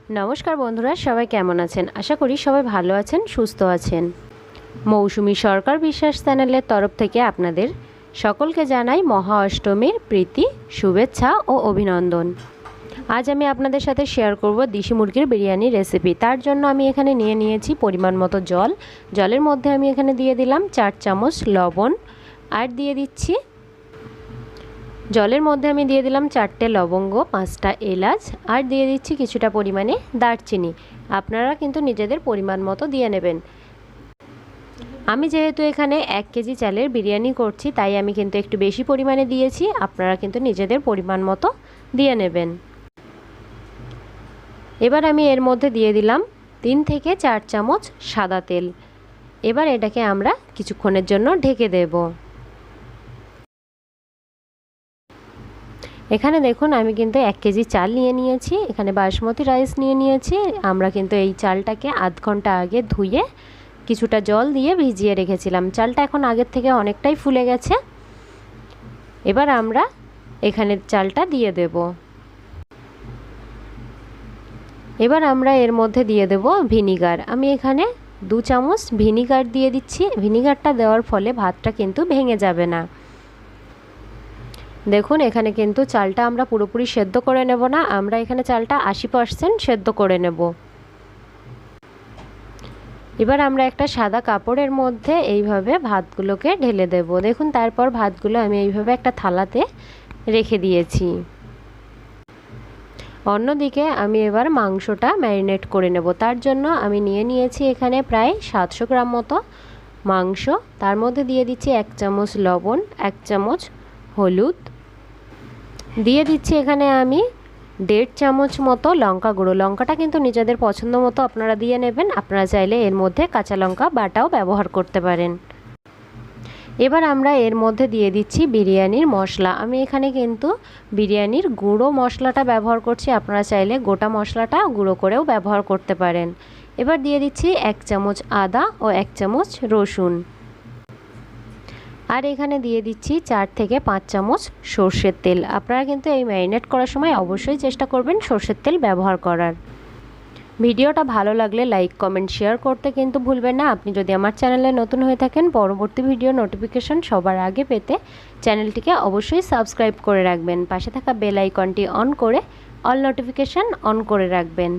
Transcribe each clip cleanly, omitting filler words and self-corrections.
নমস্কার বন্ধুরা, সবাই কেমন আছেন? আশা করি সবাই ভালো আছেন, সুস্থ আছেন। মৌসুমি সরকার বিশ্বাস চ্যানেলের তরফ থেকে আপনাদের সকলকে জানাই মহা অষ্টমীর প্রীতি, শুভেচ্ছা ও অভিনন্দন। আজ আমি আপনাদের সাথে শেয়ার করব দেশি মুরগির বিরিয়ানি রেসিপি। তার জন্য আমি এখানে নিয়ে নিয়েছি পরিমাণ মতো জল। জলের মধ্যে আমি এখানে দিয়ে দিলাম 4 চামচ লবণ, আর দিয়ে দিচ্ছি জলের মধ্যে আমি দিয়ে দিলাম 4টে লবঙ্গ, 5টা এলাচ, আর দিয়ে দিচ্ছি কিছুটা পরিমাণে দারচিনি। আপনারা কিন্তু নিজেদের পরিমাণ মতো দিয়ে নেবেন। আমি যেহেতু এখানে 1 কেজি চালের বিরিয়ানি করছি, তাই আমি কিন্তু একটু বেশি পরিমাণে দিয়েছি। আপনারা কিন্তু নিজেদের পরিমাণ মতো দিয়ে নেবেন। এবার আমি এর মধ্যে দিয়ে দিলাম 3 থেকে 4 চামচ সাদা তেল। এবার এটাকে আমরা কিছুক্ষণের জন্য ঢেকে দেব। এখানে দেখুন আমি কিন্তু 1 কেজি চাল নিয়ে নিয়েছি, এখানে বাসমতি রাইস নিয়ে নিয়েছি। আমরা কিন্তু এই চালটাকে আধ ঘন্টা আগে ধুয়ে কিছুটা জল দিয়ে ভিজিয়ে রেখেছিলাম। চালটা এখন আগের থেকে অনেকটাই ফুলে গেছে। এবার আমরা এখানে চালটা দিয়ে দেব। এবার আমরা এর মধ্যে দিয়ে দেব ভিনিগার। আমি এখানে 2 চামচ ভিনিগার দিয়ে দিচ্ছি। ভিনিগারটা দেওয়ার ফলে ভাতটা কিন্তু ভেঙে যাবে না। দেখুন এখানে কিন্তু চালটা আমরা পুরোপুরি সেদ্ধ করে নেব না, আমরা এখানে চালটা 80% সেদ্ধ করে নেব। এবার আমরা একটা সাদা কাপড়ের মধ্যে এইভাবে ভাতগুলোকে ঢেলে দেব। দেখুন তারপর ভাতগুলো আমি এইভাবে একটা থালাতে রেখে দিয়েছি। অন্যদিকে আমি এবার মাংসটা ম্যারিনেট করে নেব। তার জন্য আমি নিয়ে নিয়েছি এখানে প্রায় 700 গ্রাম মতো মাংস। তার মধ্যে দিয়ে দিচ্ছি 1 চামচ লবণ, 1 চামচ হলুদ, দিয়ে দিচ্ছি এখানে আমি 1.5 চামচ মতো লঙ্কা গুঁড়ো। লঙ্কাটা কিন্তু নিজেদের পছন্দ মতো আপনারা দিয়ে নেবেন। আপনারা চাইলে এর মধ্যে কাঁচা লঙ্কা বাটাও ব্যবহার করতে পারেন। এবার আমরা এর মধ্যে দিয়ে দিচ্ছি বিরিয়ানির মশলা। আমি এখানে কিন্তু বিরিয়ানির গুঁড়ো মশলাটা ব্যবহার করছি, আপনারা চাইলে গোটা মশলাটা গুঁড়ো করেও ব্যবহার করতে পারেন। এবার দিয়ে দিচ্ছি 1 চামচ আদা ও 1 চামচ রসুন, আর এখানে দিয়ে দিচ্ছি 4 থেকে 5 চামচ সর্ষের তেল। আপনারা কিন্তু এই ম্যারিনেট করার সময় অবশ্যই চেষ্টা করবেন সর্ষের তেল ব্যবহার করার। ভিডিওটা ভালো লাগলে লাইক, কমেন্ট, শেয়ার করতে কিন্তু ভুলবেন না। আপনি যদি আমার চ্যানেলে নতুন হয়ে থাকেন, পরবর্তী ভিডিও নোটিফিকেশন সবার আগে পেতে চ্যানেলটিকে অবশ্যই সাবস্ক্রাইব করে রাখবেন। পাশে থাকা বেল আইকনটি অন করে অল নোটিফিকেশন অন করে রাখবেন।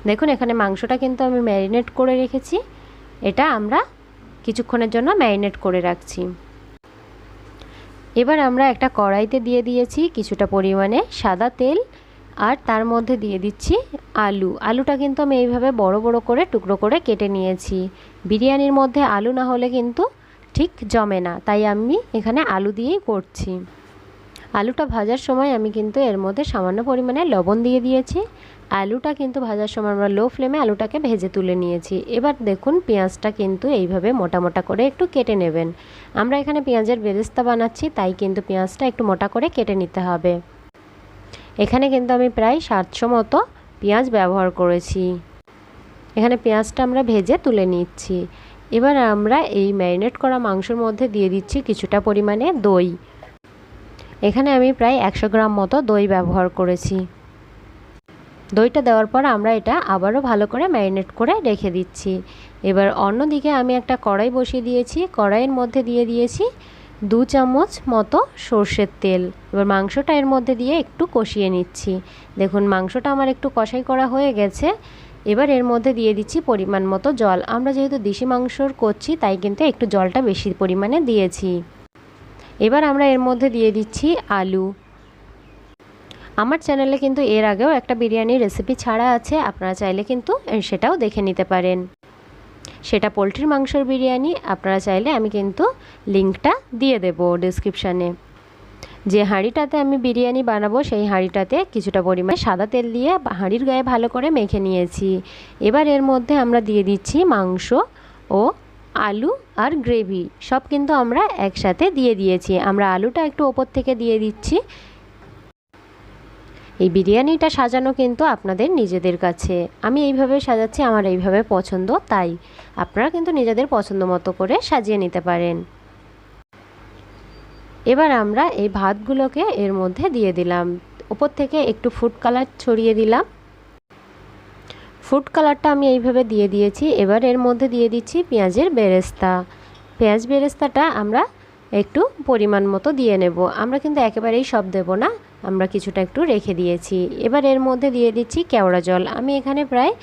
দেখুন এখানে মাংসটা কিন্তু আমি ম্যারিনেট করে রেখেছি। এটা আমরা কিছুক্ষণের জন্য ম্যারিনেট করে রাখছি। এবার আমরা একটা কড়াইতে দিয়ে দিয়েছি কিছুটা পরিমাণে সাদা তেল, আর তার মধ্যে দিয়ে দিচ্ছি আলুটা কিন্তু আমি এইভাবে বড় বড় করে টুকরো করে কেটে নিয়েছি। বিরিয়ানির মধ্যে আলু না হলে কিন্তু ঠিক জমে না, তাই আমি এখানে আলু দিয়েই করছি। আলুটা ভাজার সময় আমি কিন্তু এর মধ্যে সামান্য পরিমাণে লবণ দিয়ে দিয়েছি। আলুটা কিন্তু ভাজার সময় আমরা লো ফ্লেমে আলুটাকে ভেজে তুলে নিয়েছি। এবার দেখুন পেঁয়াজটা কিন্তু এইভাবে মোটা মোটা করে একটু কেটে নেবেন। আমরা এখানে পেঁয়াজের বেরেস্তা বানাচ্ছি, তাই কিন্তু পেঁয়াজটা একটু মোটা করে কেটে নিতে হবে। এখানে কিন্তু আমি প্রায় 700 মতো পেঁয়াজ ব্যবহার করেছি। এখানে পেঁয়াজটা আমরা ভেজে তুলে নিচ্ছি। এবার আমরা এই ম্যারিনেট করা মাংসের মধ্যে দিয়ে দিচ্ছি কিছুটা পরিমাণে দই। এখানে আমি প্রায় 100 গ্রাম মতো দই ব্যবহার করেছি। দইটা দেওয়ার পর আমরা এটা আবারও ভালো করে ম্যারিনেট করে রেখে দিচ্ছি। এবার অন্যদিকে আমি একটা কড়াই বসিয়ে দিয়েছি। কড়াইয়ের মধ্যে দিয়ে দিয়েছি 2 চামচ মতো সর্ষের তেল। এবার মাংসটা এর মধ্যে দিয়ে একটু কষিয়ে নিচ্ছি। দেখুন মাংসটা আমার একটু কষাই করা হয়ে গেছে। এবার এর মধ্যে দিয়ে দিচ্ছি পরিমাণ মতো জল। আমরা যেহেতু দেশি মাংসর করছি, তাই কিন্তু একটু জলটা বেশি পরিমাণে দিয়েছি। এবার আমরা এর মধ্যে দিয়ে দিচ্ছি আলু। আমার চ্যানেলে কিন্তু এর আগেও একটা বিরিয়ানির রেসিপি ছাড়া আছে, আপনারা চাইলে কিন্তু সেটাও দেখে নিতে পারেন। সেটা পোলট্রির মাংসের বিরিয়ানি। আপনারা চাইলে আমি কিন্তু লিঙ্কটা দিয়ে দেব ডেসক্রিপশানে। যে হাঁড়িটাতে আমি বিরিয়ানি বানাবো, সেই হাঁড়িটাতে কিছুটা পরিমাণে সাদা তেল দিয়ে হাঁড়ির গায়ে ভালো করে মেখে নিয়েছি। এবার এর মধ্যে আমরা দিয়ে দিচ্ছি মাংস ও আলু আর গ্রেভি, সব কিন্তু আমরা একসাথে দিয়ে দিয়েছি। আমরা আলুটা একটু ওপর থেকে দিয়ে দিচ্ছি। এই বিরিয়ানিটা সাজানো কিন্তু আপনাদের নিজেদের কাছে। আমি এইভাবে সাজাচ্ছি, আমার এইভাবে পছন্দ, তাই আপনারা কিন্তু নিজেদের পছন্দ মতো করে সাজিয়ে নিতে পারেন। এবার আমরা এই ভাতগুলোকে এর মধ্যে দিয়ে দিলাম। উপর থেকে একটু ফুড কালার ছড়িয়ে দিলাম। ফুড কালারটা আমি এইভাবে দিয়ে দিয়েছি। এবার এর মধ্যে দিয়ে দিচ্ছি পেঁয়াজের বেরেস্তা। পেঁয়াজ বেরেস্তাটা আমরা একটু পরিমাণ মতো দিয়ে নেব, আমরা কিন্তু একেবারেই সব দেব না, আমরা কিছুটা একটু রেখে দিয়েছি। এবার এর মধ্যে দিয়ে দিচ্ছি কেওড়া জল, আমি এখানে প্রায়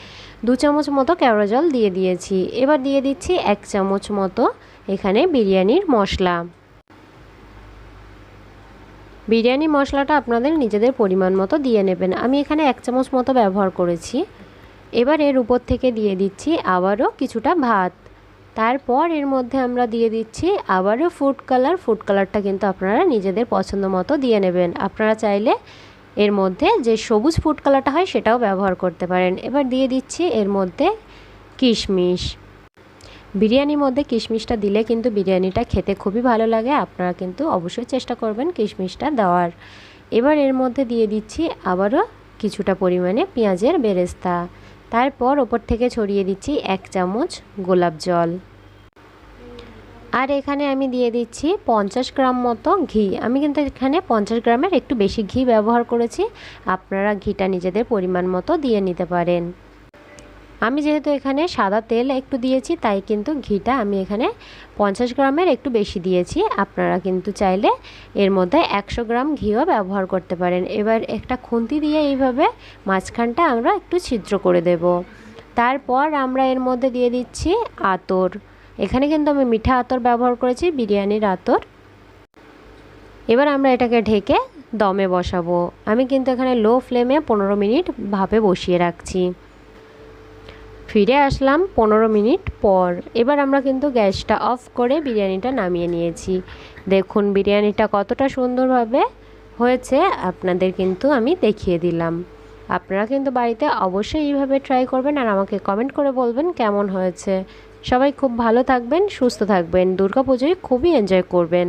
2 চামচ মতো কেওড়া জল দিয়ে দিয়েছি। এবার দিয়ে দিচ্ছি 1 চামচ মতো এখানে বিরিয়ানির মশলা। বিরিয়ানি মশলাটা আপনাদের নিজেদের পরিমাণ মতো দিয়ে নেবেন, আমি এখানে 1 চামচ মতো ব্যবহার করেছি। এবার এর উপর থেকে দিয়ে দিচ্ছি আবারও কিছুটা ভাত। তারপর এর মধ্যে আমরা দিয়ে দিচ্ছি আবারও ফুড কালার। ফুড কালারটা কিন্তু আপনারা নিজেদের পছন্দ মতো দিয়ে নেবেন, আপনারা চাইলে এর মধ্যে যে সবুজ ফুড কালারটা হয় সেটাও ব্যবহার করতে পারেন। এবার দিয়ে দিচ্ছি এর মধ্যে কিশমিশ। বিরিয়ানির মধ্যে কিশমিশটা দিলে কিন্তু বিরিয়ানিটা খেতে খুবই ভালো লাগে, আপনারা কিন্তু অবশ্যই চেষ্টা করবেন কিশমিশটা দেওয়ার। এবার এর মধ্যে দিয়ে দিচ্ছি আবারও কিছুটা পরিমাণে পেঁয়াজের বেরেস্তা। তারপর ওপর থেকে ছড়িয়ে দিচ্ছি 1 চামচ গোলাপ জল। আর এখানে আমি দিয়ে দিচ্ছি 50 গ্রাম মতো ঘি, আমি কিন্তু এখানে 50 গ্রামের একটু বেশি ঘি ব্যবহার করেছি, আপনারা ঘিটা নিজেদের পরিমাণ মতো দিয়ে নিতে পারেন। আমি যেহেতু এখানে সাদা তেল একটু দিয়েছি তাই কিন্তু ঘিটা আমি এখানে 50 গ্রামের একটু বেশি দিয়েছি, আপনারা কিন্তু চাইলে এর মধ্যে 100 গ্রাম ঘিও ব্যবহার করতে পারেন। এবার একটা খুন্তি দিয়ে এইভাবে মাঝখানটা আমরা একটু ছিদ্র করে দেব। তারপর আমরা এর মধ্যে দিয়ে দিচ্ছি আতর, এখানে কিন্তু আমি মিঠা আতর ব্যবহার করেছি, বিরিয়ানির আতর। এবার আমরা এটাকে ঢেকে দমে বসাবো, আমি কিন্তু এখানে লো ফ্লেমে 15 মিনিট ভাপে বসিয়ে রাখছি। ফিরে আসলাম 15 মিনিট পর। এবার আমরা কিন্তু গ্যাসটা অফ করে বিরিয়ানিটা নামিয়ে নিয়েছি। দেখুন বিরিয়ানিটা কতটা সুন্দরভাবে হয়েছে আপনাদের কিন্তু আমি দেখিয়ে দিলাম। আপনারা কিন্তু বাড়িতে অবশ্যই এইভাবে ট্রাই করবেন আর আমাকে কমেন্ট করে বলবেন কেমন হয়েছে। সবাই খুব ভালো থাকবেন, সুস্থ থাকবেন, দুর্গাপুজোয় খুবই এনজয় করবেন।